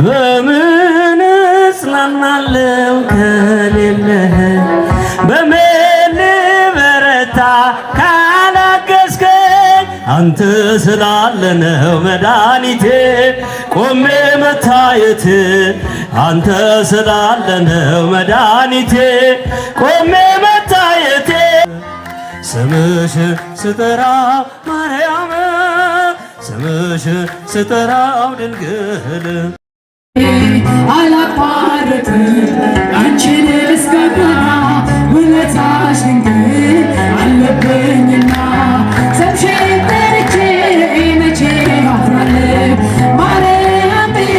በምን እጽናናለው ከሌለህ በምን በረታ ካላገዝከኝ አንተ ስላለነው መድኃኒቴ ቆሜ መታየት አንተ ስላለነው መድኃኒቴ ቆሜ መታየቴ ስምሽ ስጠራ ማርያም ስምሽ ስጠራው ድንግል አላቋርጥም አንቺን እስከገና ውለታሽ ድንግል አለብኝና ስምሽን ጠርቼ መቼ አፍራለሁ ማርያም ብዬ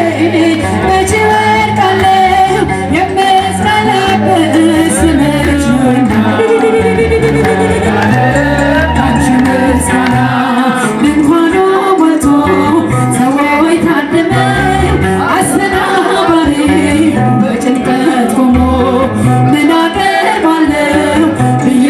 መቼ ወድቃለሁ የምጽናናበት ስምሽ ነውና ካንቺ ምስጋና ድንኳኑ ሞልቶ ሰዎች ታድመው በጭንቀት ቆሞ ምን አቀርባለሁ ብዬ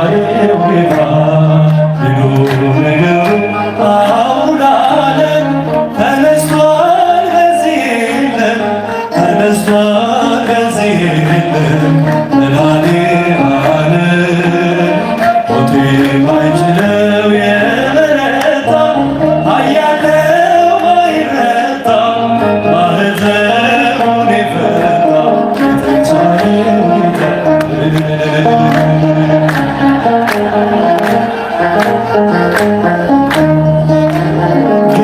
ትንሣኤው ጌታ ድሉ ነገሩ አሁን ዓለም ተነስቷል በዚህ የለም ተነስቷል በዚህ የለም መድኃኔዓለም ሞት የማይችለው የበረታ ኃያል ነው ማይረታ ማኅተሙን የፈታ የትንሣኤው ጌታ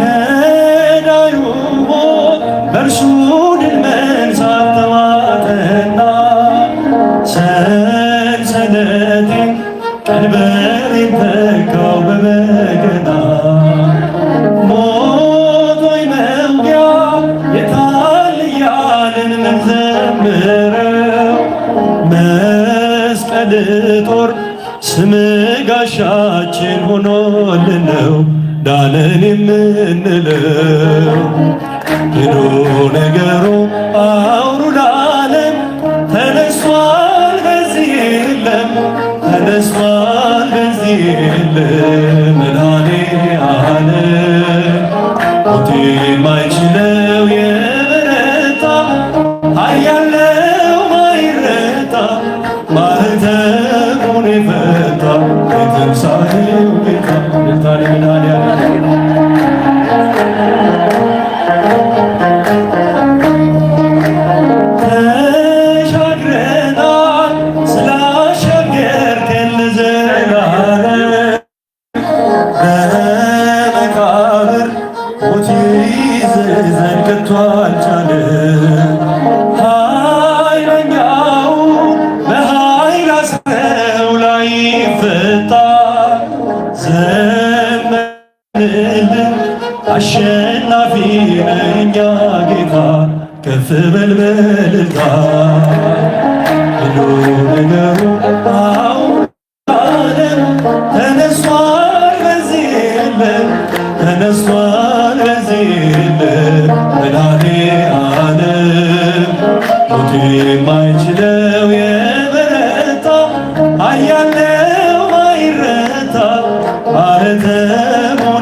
ገዳዩ ሞት በእርሱ ድል መንሳት ተዋጠና ሰንሰለቴን ቀንበሬን ተካው በበገና ሞት ሆይ መውጊያ የታል እያልን ምንዘምረው መስቀል ጦር ስም ጋሻችን ሆኖልን ነው ዳነን የምንለው ድሉ ነገሩ አውሩ ለዓለም ተነስቷል በዚህ የለም ተነስቷል በዚህ የለም መድኃኔዓለም ሞት የማይችለው የበረታ ኃያል ነው ማይረታ ማኅተሙን የፈታ የትንሣኤው ጌታ ልታሪ መድኃኔዓለም ተሻግረናል ስላሻገርከን ለዘላለም በመቃብር ሞት ይዘን ከቶ አልቻለም ኃይለኛው በኃይል አስረው ላይ ይፈታ ዘመንልን አሸናፊ ነኛ ጌታ ከፍ በል በእልልታ ድሉ ነገሩ አሁን ዓለም ተነስቷል በዚህ የለም ተነስቷል በዚህ የለም መድኃኔዓለም ሞት የማይችለው የበረታ ኃያል ነው ማይረታ ማኅተሙን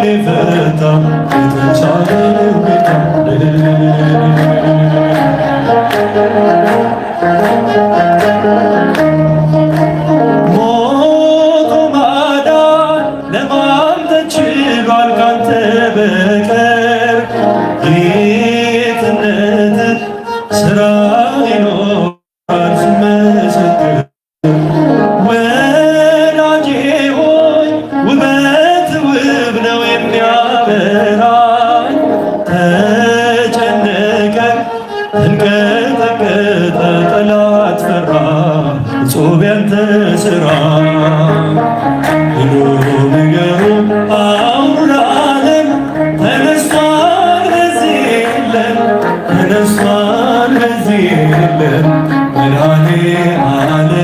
የፈታ የትንሣኤው ጌታ ሞቶ ማዳን ለማን ተችሏል ካንተ በቀር ጌትነትህ ሥራ ይኖራል ስመሰክር ወዳጄ ሆይ ውበት ውብ ነው የሚያበራኝ ተጨነቀ ተንቀጠቀጠ ጠላት ፈራ እጹብ ያንተ ሥራ ድሉ ነገሩ አውሩ ለዓለም ተነስቷል በዚህ የለም ተነስቷል በዚህ የለም መድኃኔዓለም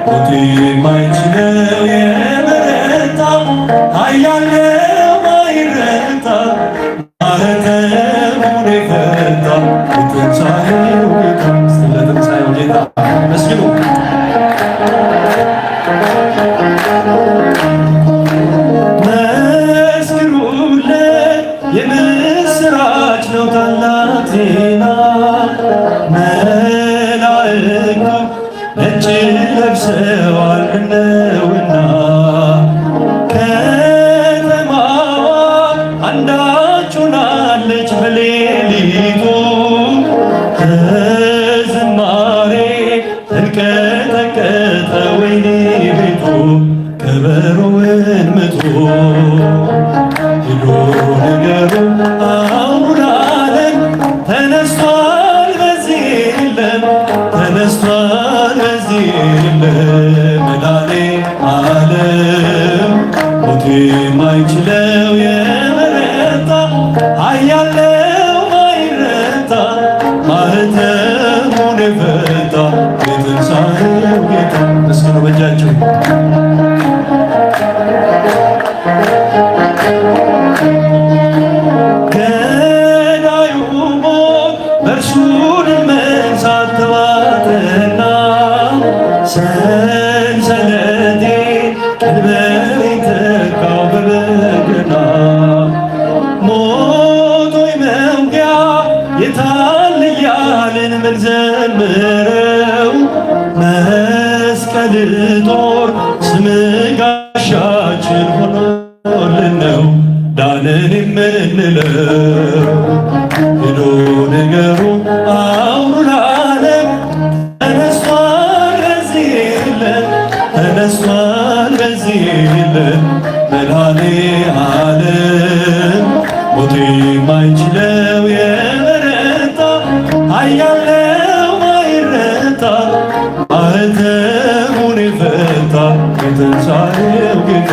ሞት የማይችለው የበረታ ኃያል ነው ማይረታ ማኅተሙን የፈታ የትንሣኤው ጌታ ስለ ትንሣኤው ጌታ መስግኑ መስክሩለት የምስራች ነው ታላቅ ዜና መላእክቱ ነጭ ለብሰዋል ነውና ከተማዋ አንዳች ሆናለች በሌሊቱ ዝማሬ ተንቀጠቀጠ ወይኔ ቤቱ ከበሮውን ምቱ ድሉ ነገሩ አሁን ዓለም ተነስቷል በዚህ የለም ተነስቷል በዚህ የለም መድኃኔዓለም ሞት የማይችለው የበረታ ኃያል ነው ማይረታ ማኅተሙን የፈታ የትንሣኤው ጌታ መስገኑ በእጃችሁ ገዳዩ ሞት በእርሱ ድል መንሳት ተዋጠና ሰንሰለቴ ቀንበሬን ተካው በበገና ሞት ሆይ መውጊያ የታል እያልን ምንዘምረው መስቀል ጦር ስም ጋሻችን ሆኖልን ነው ዳንን የምንለው። ሄዶ ነገሩ አውሩ ለዓለም ተነስቷል በዚህ የለን ተነስቷል በዚህ የለን መድኃኔዓለም ሞት የማይችለው የበረታ ኃያል ነው ማይረታ ማኅተሙን የፈታ የትንሣኤው ጌታ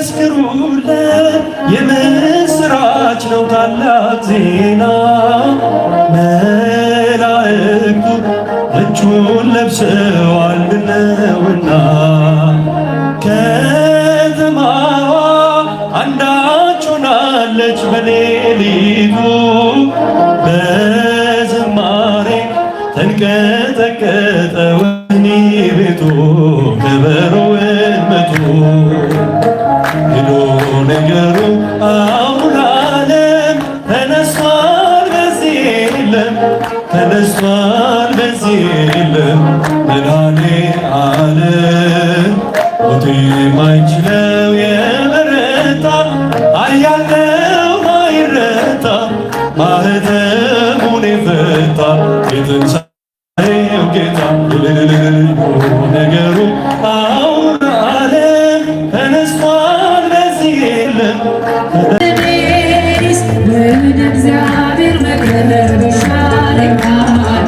መስክሩለት የምስራች ነው ታላቅ ዜና መላእክቱ ነጩን ለብሰዋል ነውና ከተማዋ አንዳች ሆናለች በሌሊቱ በዝማሬ ተንቀጠቀጠ ወህኒ ቤቱ ከበሮውን መቱ ሄዶ ነገሩ አሁን ለዓለም ተነስቷል በዚህ የለም ተነስቷል በዚህ የለም መድኃኔዓለም ሞት የማይችለው የበረታ ኃያል ነው ማይረታ ማኅተሙን የፈታ የትንሣኤው ጌታ ነገሩ አሁን ለዓለም ተነስቷል በዚህ የለም ወደ እግዚአብሔር መቅረብ ይሻለኛል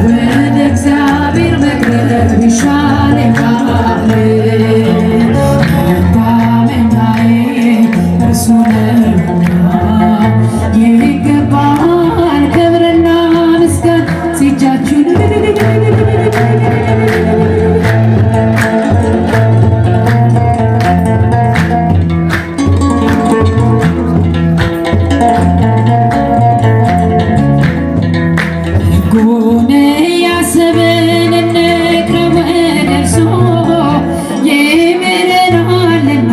ወደ እግዚአብሔር መቅረብ ይሻለኛል መታመኛዬ እርሱ ነውና ይገባል ክብርና ምስጋና ሲጃችሁን ሕጉን እያሰብን እንቅረብ ወደ እርሱ ይምረናልና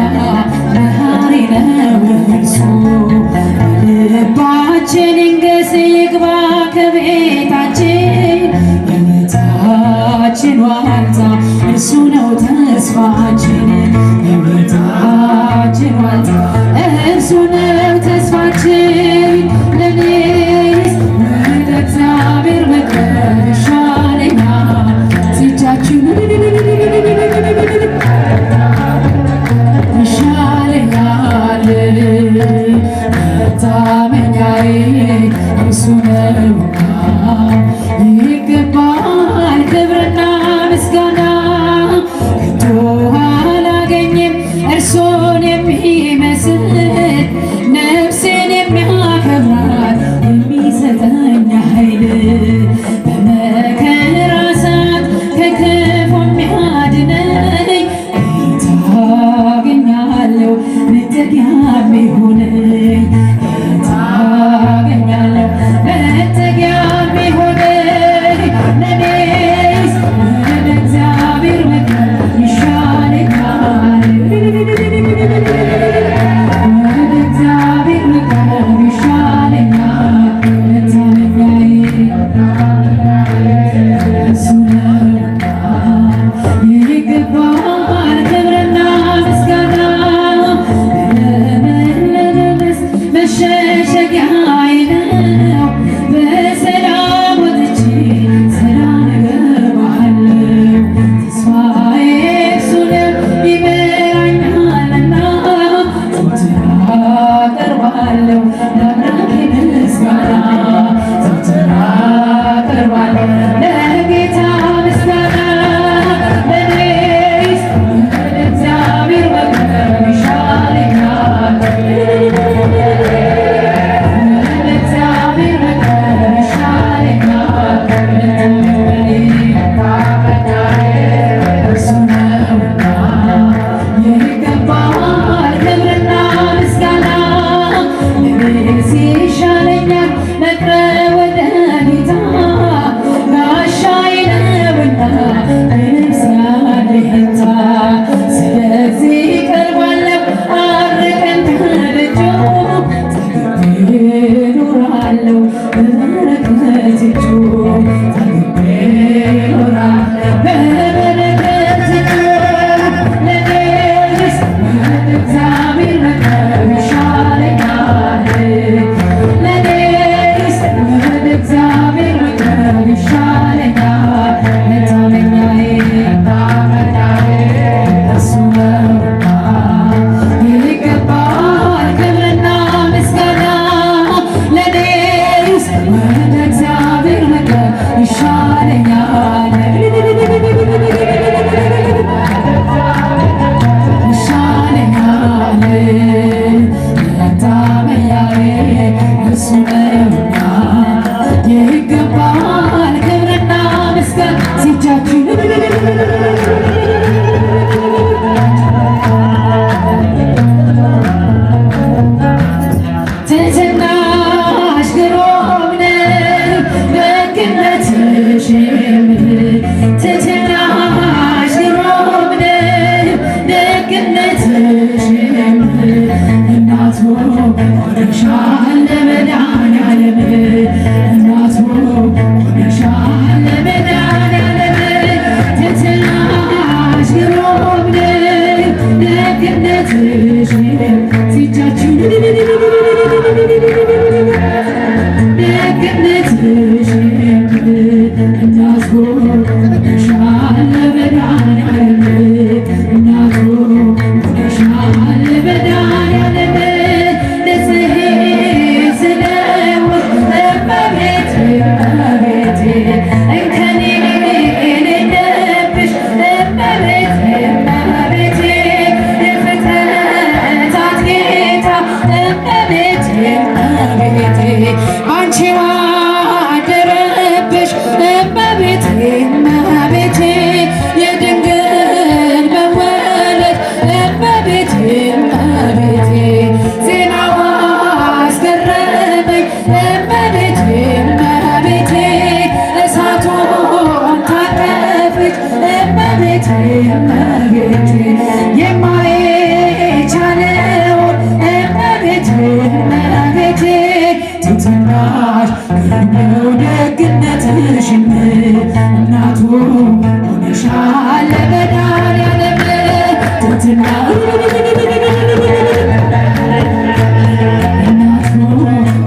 መሐሪ ነው እርሱ ልባችን ይንገስ ይግባ ከቤታችን የቤታችን ዋልታ እርሱ ነው ተስፋችን የቤታችን ዋልታ እርሱ ነው ተስፋችን ለኔስ ወደ እግዚአብሔር መቅረብ ይሻለኛል ሲጃችሁ ይሻለኛል መታመኛዬ እርሱ ነውና ይገባል ክብርና ምስጋና ከቶ አላገኝም እርሱን የሚመስል ነፍሴን የሚያከብራት የሚሰጠኝ ኃይል በመከራ ሰዓት ከክፉ የሚያድነኝ ጌታ አገኛለሁ መጠጊያ የሚሆነኝ ጌታ አገኛለሁ መጠጊያ የሚሆነኝ ለኔስ ወደ እግዚአብሔር መቅረብ ይሻለኛል ወደ እግዚአብሔር መቅረብ ይሻለኛል መታመኛዬ እርሱ ነውና ይገባል ክብርና ምስጋና ለመለመስ መሸሸጊያዬ ነው በሰላም ወጥቼ ሰላም እገባለሁ ተስፋዬ እርሱ ነው ይመራኛልና ዘወትር አቀርባለሁ ለአምላኬ ምስጋና ዘወትር አቀርባለሁ ለጌታ ምስጋና ለኔስ ወደ እግዚአብሔር መቅረብ ይሻለኛል ወደ እግዚአብሔር እኖራለሁ በበረከት እጁ ጠግቤ እኖራለሁ በበረከት እጁ ለኔስ ወደ እግዚአብሔር መቅረብ ይሻለኛል ለኔስ ወደ እግዚአብሔር መቅረብ ይሻለኛል መታመኛዬ መታመኛዬ እሱ ነውና ይገባል ክብርና ምስጋና ለኔስ ወደ እግዚአብሔር መቅረብ ይሻለኛል ይሻለኛል መታመኛዬ እሱ ነውና ይገባል ክብርና ምስጋና ሲጃችሁ ትሕትናሽ ግሩም ነው ደግነትሽም ትሕትናሽ ግሩም ነው ደግነትሽም እናቱ ሆነሻል ለመድኃኒዓለም እናቱ ሆነሻል ለመድኃኒዓለም ትሕትናሽ ግሩም ነው ደግነትሽም ሲጃችሁ ደግነትሽም እናቱ ሆነሻል ለመድኃኒዓለም እናቱ ሆነሻል ለመድኃኒዓለም ንጽሕት ስለሆንሽ እመቤቴ እመቤቴ እንከን የሌለብሽ እመቤቴ እመቤቴ የፍጥረታት ጌታ እመቤቴ እመቤቴ አንቺ አደረብሽ እመቤቴ እመቤቴ የድንግል መወለድ እመቤቴ እመቤቴ ዜናዋ አስገረመኝ እመቤቴ እመቤቴ እሳቱን ታቀፈች እመቤቴ እመቤቴ የማይቻለውን እመቤቴ እመቤቴ ትሕትናሽ ግሩም ነው ደግነትሽም እናቱ ሆነሻል ለመድኃኒዓለም ትሕትና እናቱ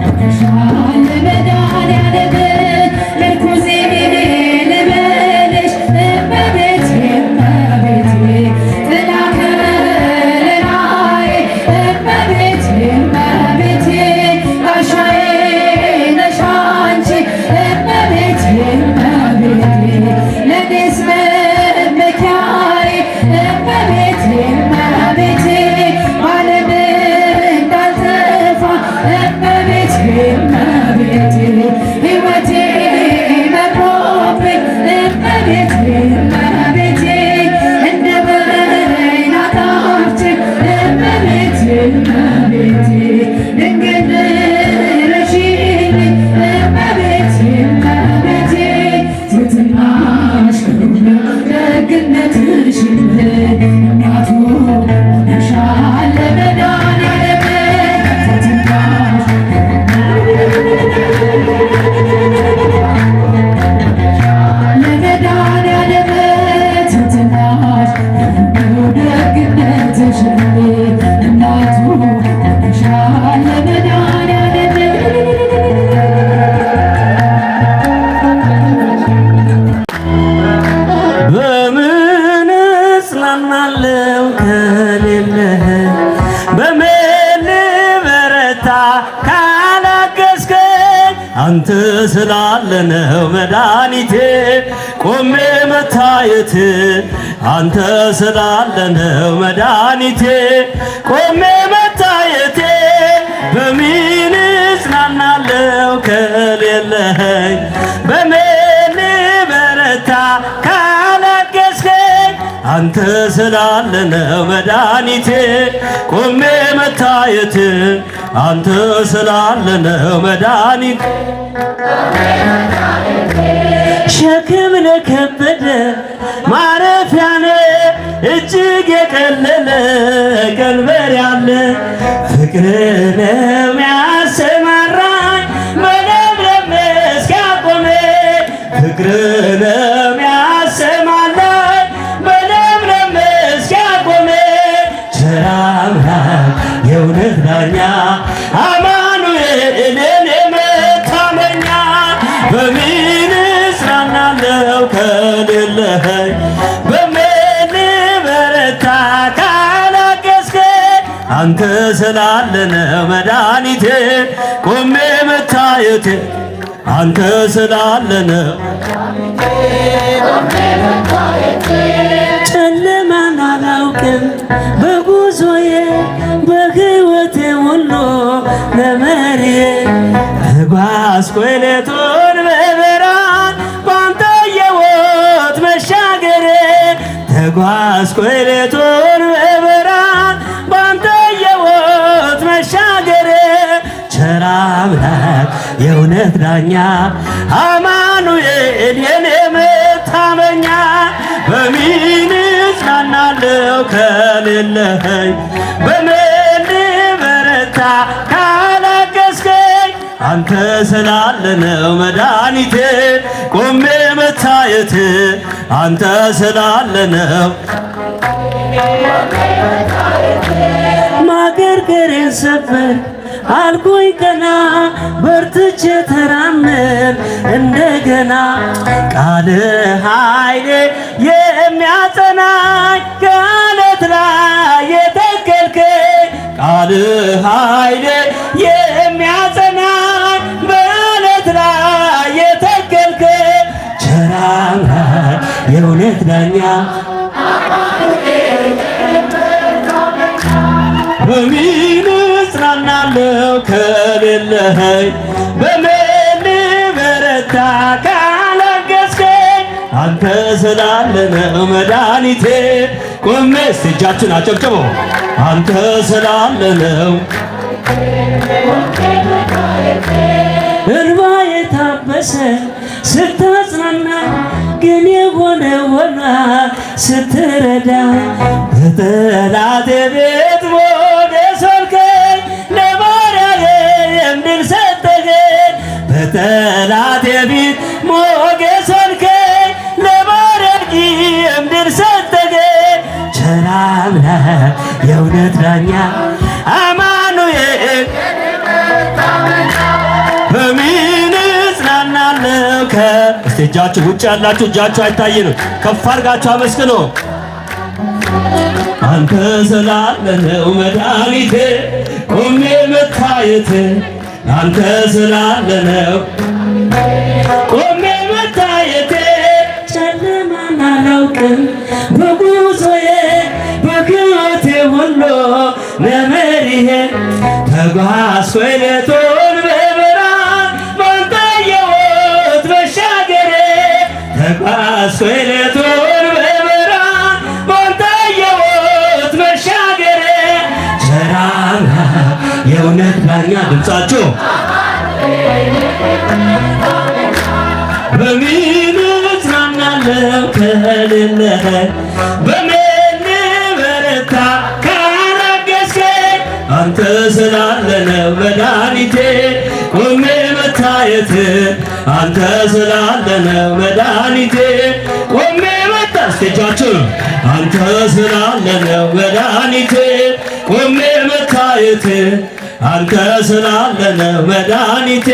ሆነሻል ለመድኃኒዓለም ምርኩዜ ልበልሽ እመቤቴ እመቤቴ ጥላ ከለላዬ እመቤቴ እመቤቴ ጋሻዬ ነሽ አንቺ እመቤቴ እመቤቴ ለኔስ መመኪያዬ እመቤቴ እመቤቴ ባለም እንዳልጠፋ እመቤቴ እመቤቴ ሕይወቴ መሮብኝ እመቤቴ እመቤቴ እንደ ወይን አጣፍጭ እመቤቴ እመቤቴ ድንግል ረሺልኝ እመቤቴ እመቤቴ ትሕትናሽ ግሩም ነው ደግነትሽም እናቱ ሆነሻል ለመድኃኒዓለም ትሕትናሽ ለመድኃኒዓለም ትሕትናሽ ግሩም ነው ደግነትሽም እናቱ ሆነሻል ለመድኃኒዓለም በምን እጽናናለሁ ከሌለህ በምን ልበረታ ካላገዝከኝ አንተ ስላለ ነው መድኃኒቴ ቆሜ መታየት አንተ ስላለ ነው መድኃኒቴ ቆሜ መታየቴ በምን እጽናናለሁ ከሌለኸኝ በምን ልበረታ ካላገዝከኝ አንተ ስላለ ነው መድኃኒቴ ቆሜ መታየት አንተ ስላለ ነው መድኃኒቴ ሸክም ለከበደ ማረፊያ ነህ እጅግ የቀለለ ቀንበር ያለ ፍቅር ነው የሚያሰማ ፍቅርንም ያሰማላል በለምለም መስክ ያቆመን ቸር አምላክ የእውነት ዳኛ አማኑኤልን የመታመኛ በምን እጽናናለሁ ከሌለኸኝ በምን ልበረታ ካላገዝከኝ አንተ ስላለነው መድኃኒቴ ቆሜ መታየቴ አንተ ስላለነው ጨለማን አላውቅም በጉዞዬ በሕይወቴ ሁሉ ለመሪዬ ተጓዝኩ ሌቱን በብርሃን ባንተ የሕይወት መሻገሬ ተጓዝኩ ሌቱን በብርሃን ባንተ የሕይወት መሻገሬ ቸር አምላክ የእውነት ዳኛ አማኑኤል የኔ መታመኛ በምን እጽናናለሁ ከሌለኸኝ በምን ልበረታ ካላገዝከኝ አንተ ስላለነው መድኃኒቴ ቆሜ መታየት አንተ ስላለነው ማገርገሬን ሰበር አልኩኝ ቀና በርትቼ ተራመድ እንደገና ቃል ኃይሌ የሚያጸናኝ ከዓለት ላይ የተከልከኝ ቃል ኃይሌ የሚያጸናኝ በዓለት ላይ የተከልከኝ ቸር አምላክ የእውነት ዳኛ በምን እጽናናለሁ ከሌለኸኝ በምን ልበረታ ካላገዝከኝ አንተ ስላለነው መድኃኒቴ ቆሜ እስቲ እጃችሁን አጨብጭቡ አንተ ስላለነው እንባ የታበሰ ስታጽናና ግን የሆነ ሆና ስትረዳ በጠላቴ ቤት ሞገስ ሆንከኝ ለባሪያህ ድል ሰጠኸኝ በጠላቴ ቤት ሞገስ ሆንከኝ ለባሪያህ ድል ሰጠኸኝ ቸር አምላክ የእውነት ዳኛ አማኑኤል በምን እጽናናለሁ እስቲ እጃችሁ ውጭ ያላችሁ እጃችሁ አይታየንም ከፍ አድርጋችሁ አመስግኑ አንተ ስላለነው መድኃኒቴ ቆሜ መታየት አንተ ስላለነው ቆሜ መታየቴ ጨለማን አላውቅም በጉዞዬ በሕይወቴ ሁሉ ለመሪሄ ተጓዝኩ ሌቱን በብርሃን ባንተ የሕይወት መሻገሬ ተጓዝኩ ሌቱን በብርሃን ባንተ የሕይወት መሻገሬ ቸር አምላክ የእውነት ዳኛ ድምፃችሁ በምን እጽናናለሁ ከሌለኸኝ በምን ልበረታ ካላገዝከኝ አንተ ስላለነው መድኃኒቴ ቆሜ መታየት አንተ ስላለነው መድኃኒቴ ቆሜ እስቴጃችሁ አንተ ስላለነው መድኃኒቴ ቆሜ መታየት አንተ ስላለነው መድኃኒቴ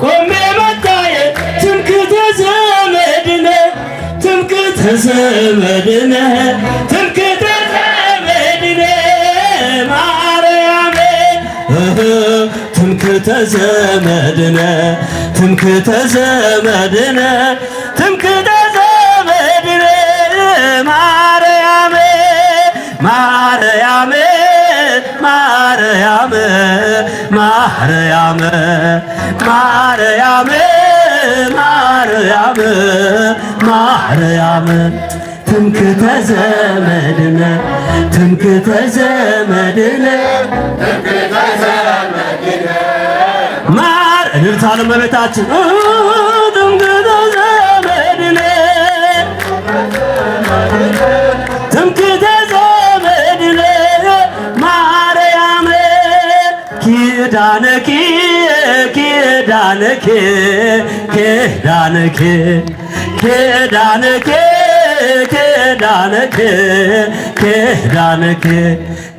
ቆሜ መታየት ትምክህተ ዘመድነ ትምክህተ ዘመድነ ትምክህተ ዘመድነ ማርያም ትምክህተ ዘመድነ ትምክህተ ዘመድነ ትምክህተ ዘመድነ ማርያም ማርያም ማርያም ማርያም ማርያም ማርያም ማርያም ትምክህተ ዘመድነ ትምክህተ ዘመድነ ማር እልልታ ለእመቤታችን ትምክህተ ዘመድነ ትምክህተ ዘመድነ ማርያም ኪዳነኪ ኪዳነኪ ኪዳነኪ ኪዳንኪ ኪዳንኪ ኪዳንኪ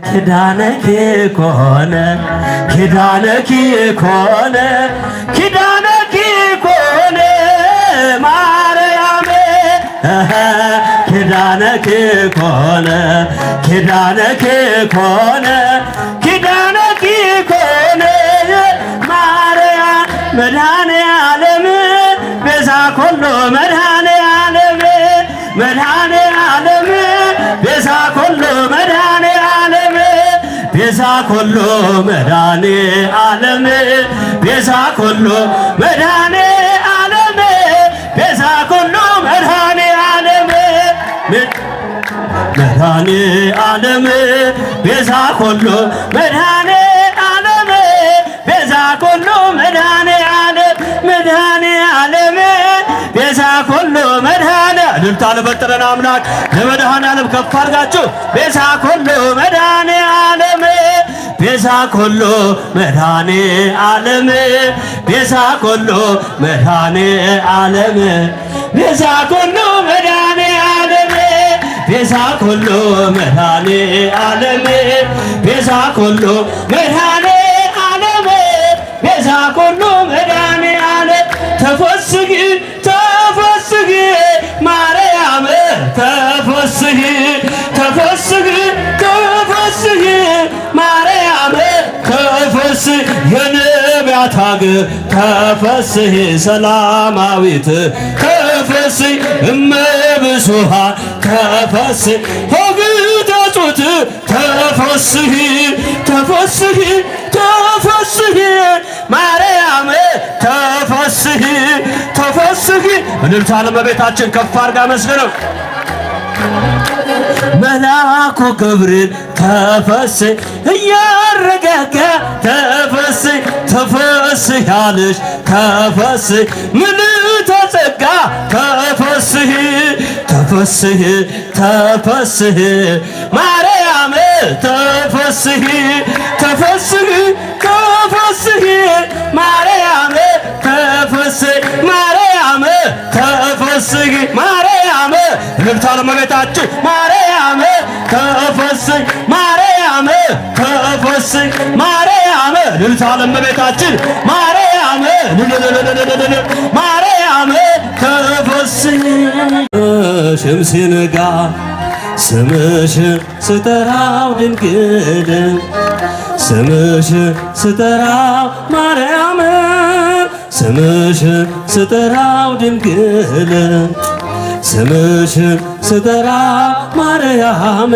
ኪዳንኪ ኮነ ኪዳንኪ ኮነ ኪዳንኪ ኮነ ማርያም ኪዳንኪ ኮነ ኪዳንኪ ኮነ ኪዳንኪ ኮነ ማርያም መድኃኔ ዓለም ቤዛ ኩሉ መድኃኔ ዓለም መድኃኔ ዓለም ቤዛ ኩሉ መድኃኔ ዓለም ቤዛ ኩሉ መድኃኔ ዓለም ቤዛ ኩሉ መድኃኔ ዓለም ቤዛ ኩሉ መድኃኔ ዓለም መድኃኔ ዓለም ቤዛ ኩሉ መድኃኔ ዓለም ቤዛ ኩሉ መድኃኔ ዓለም መድኃኔ ዓለም ቤዛ ኩሉ መድኃኔ እልልታ ለፈጠረን አምላክ ለመድኃኔ ዓለም ከፍ አድርጋችሁ ቤዛ ኩሉ መድኃኔ ዓለም ቤዛ ኩሉ መድኃኔ ዓለም ቤዛ ኩሉ መድኃኔ ዓለም ቤዛ ኩሉ መድኃኔ ዓለም ቤዛ ኩሉ መድኃኔ ዓለም ቤዛ ኩሉ መድኃኔ ዓለም ቤዛ ኩሉ መድኃኔ ዓለም ተፈስሒ ተፈስሒ ማርያም ተፈስሒ ተፈስሒ ተፈስሒ ማርያም ተፈስሒ የነቢያት ሀገር ተፈስሒ ሰላማዊት ተፈስሒ እመብዙኃን ተፈስሒ ሆግተ ጡት ተፈስሒ ተፈስሒ ተፈስሒ ማርያም ተፈስሒ ተፈስሒ እልልታ ለእመቤታችን ከፍ አድርጋ መስግነው መልአኩ ገብርኤል ተፈስሒ እያረጋጋ ተፈስሒ ተፈስሒ ያለሽ ተፈስሒ ምልዕተ ጸጋ ተፈስሒ ተፈስሒ ተፈስሒ ማርያም ተፈስሒ ተፈስሒ ተፈስሒ ማርያም ተፈስሒ ማርያም ተፈስሒ ማርያም እልልታ ለእመቤታችን ማርያም ተፈስሒ ማርያም ተፈስሒ ማርያም እልልታ ለእመቤታችን ማርያም ማርያም ተፈስሒ ስምሽም ሲነጋ ስምሽን ስጠራው ድንግል ስምሽን ስጠራው ማርያም ስምሽን ስጠራው ድንግል ስምሽን ስጠራ ማርያም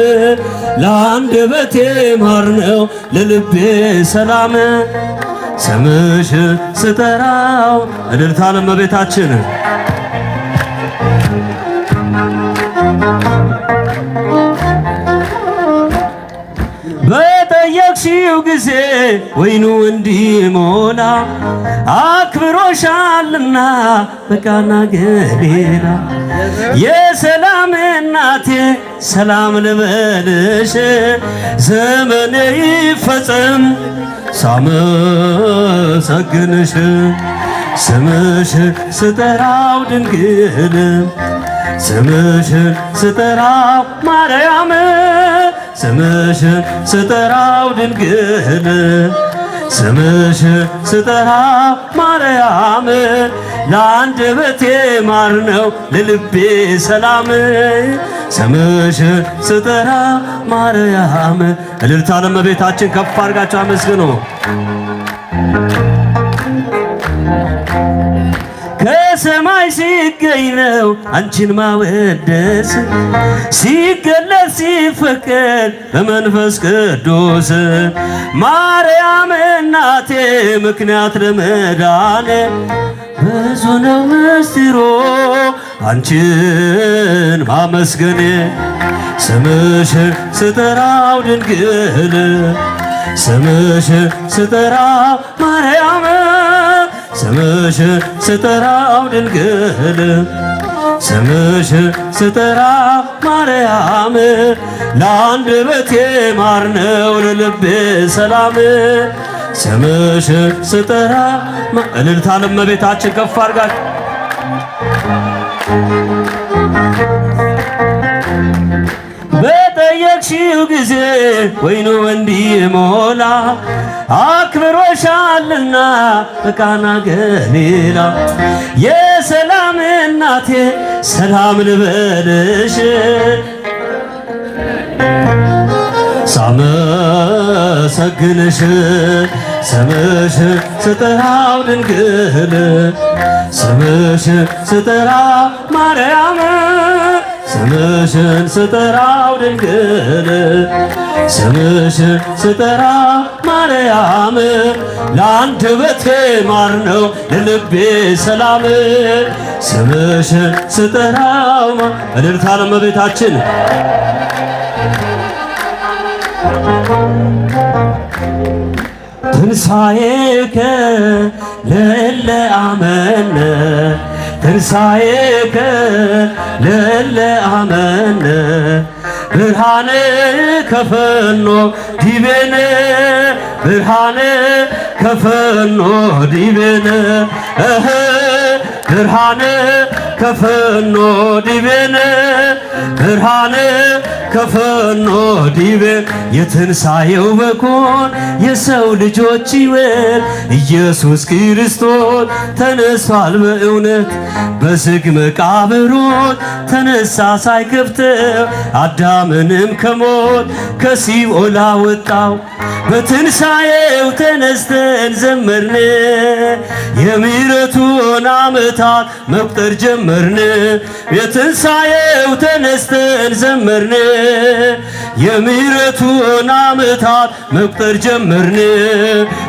ለአንደበቴ ማር ነው ለልቤ ሰላም ስምሽን ስጠራው እልልታ ለእመቤታችን በጠየቅሽው ጊዜ ወይኑ እንዲሞላ አክብሮሻልና በቃና ገሊላ የሰላም እናቴ ሰላም ልበልሽ ዘመኔ ይፈጸም ሳመሰግንሽ ስምሽን ስጠራው ድንግል ስምሽን ስጠራው ማርያም ስምሽን ስጠራው ድንግል ስምሽን ስጠራው ማርያም ለአንደበቴ ማር ነው ለልቤ ሰላም ስምሽን ስጠራ ማርያም እልልታ ለእመቤታችን ከፍ አድርጋችሁ አመስግኑ። ከሰማይ ሲገኝ ነው አንቺን ማወደስ ሲገለጽ ሲፈቀድ በመንፈስ ቅዱስ ማርያም እናቴ ምክንያት ለመዳን ብዙ ነው ምስጢሩ አንቺን ማመስገን ስምሽን ስጠራው ድንግል ስምሽን ስጠራው ማርያም ስምሽን ስጠራው ድንግል ስምሽን ስጠራው ማርያም ለአንደበቴ ማር ነው ለልቤ ሰላም ስምሽን ስጠራ እልልታ ለእመቤታችን ከፍ አድርጋችሁ በጠየቅሽው ጊዜ ወይኑ እንዲሞላ አክብሮሻልና በቃና ገሊላ የሰላም እናቴ ሰላም ልበልሽ ሳመሰግንሽ ስምሽ ስጠራው ድንግል ስምሽ ስጠራ ማርያም ስምሽን ስጠራው ድንግል ስምሽን ስጠራ ማርያም ለአንደበቴ ማር ነው ለልቤ ሰላም ስምሽን ስጠራው እልልታ ለእመቤታችን ትንሣኤከ ለእለ አመነ ትንሣኤከ ለእለ አመነ ብርሃነ ከፈኖ ዲቤነ ብርሃነ ከፈኖ ዲቤነ ብርሃነ ከፈኖ ዲቤነ ብርሃነ ከፈኖ ዲቤን የትንሣኤው በኩር የሰው ልጆች ሕይወት ኢየሱስ ክርስቶስ ተነሷል በእውነት በዝግ መቃብሮት ተነሳ ሳይከፍተው አዳምንም ከሞት ከሲኦል አወጣው በትንሣኤው ተነስተን ዘመርን የምሕረቱን ዓመታት መቁጠር ጀመርን የትንሣኤው ተነስተን ዘመርን የምሕረቱን ዓመታት መቁጠር ጀመርን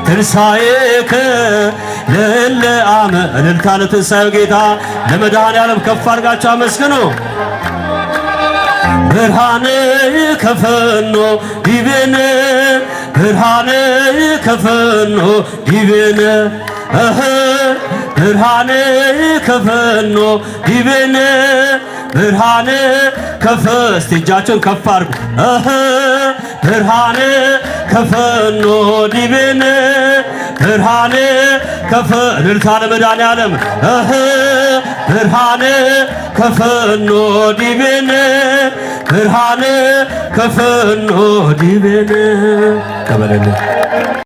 ትንሣኤከ ለእለ አመነ እልልታ ለትንሣኤው ጌታ ለመድኃኔዓለም ከፍ አድርጋችሁ አመስግኑ ብርሃነ ከፈኖ ዲቤነ ብርሃነ ከፈኖ ዲቤነ ብርሃነ ከፈኖ ዲቤነ ብርሃነ ከፈ እስቲ እጃችሁን ከፍ አድርጉ ብርሃነ ከፈኖ ዲቤነ ብርሃነ ከፈ እልልታ ለመድኃኔዓለም ብርሃነ ከፈኖ ዲቤነ ብርሃነ ከፈኖ ዲቤነ